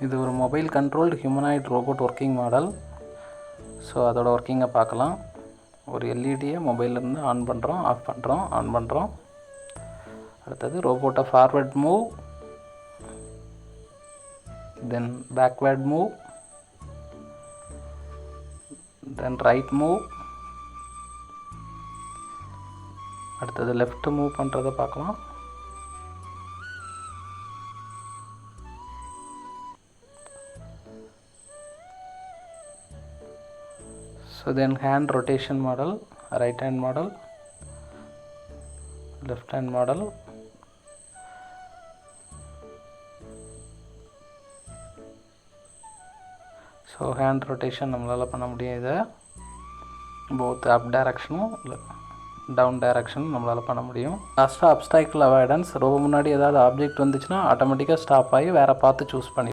இது ஒரு mobile controlled humanoid robot working model. So அதோட ஒர்க்கிங்கை பார்க்கலாம். ஒரு எல்இடியை மொபைல்லேருந்து ஆன் பண்ணுறோம், ஆஃப் பண்ணுறோம், ஆன் பண்ணுறோம். அடுத்தது ரோபோட்டை ஃபார்வர்ட் மூவ், தென் பேக்வேர்ட் மூவ், தென் ரைட் மூவ், அடுத்தது லெஃப்ட் மூவ் பண்ணுறதை பார்க்கலாம். So then hand rotation model, right hand model, left hand model. So hand rotation நம்மளால பண்ண முடியும். இதை both up direction down direction நம்மளால பண்ண முடியும். லாஸ்ட்டாக obstacle avoidance. ரொம்ப முன்னாடி ஏதாவது ஆப்ஜெக்ட் வந்துச்சுன்னா ஆட்டோமேட்டிக்காக ஸ்டாப் ஆகி வேறு பார்த்து சூஸ் பண்ணி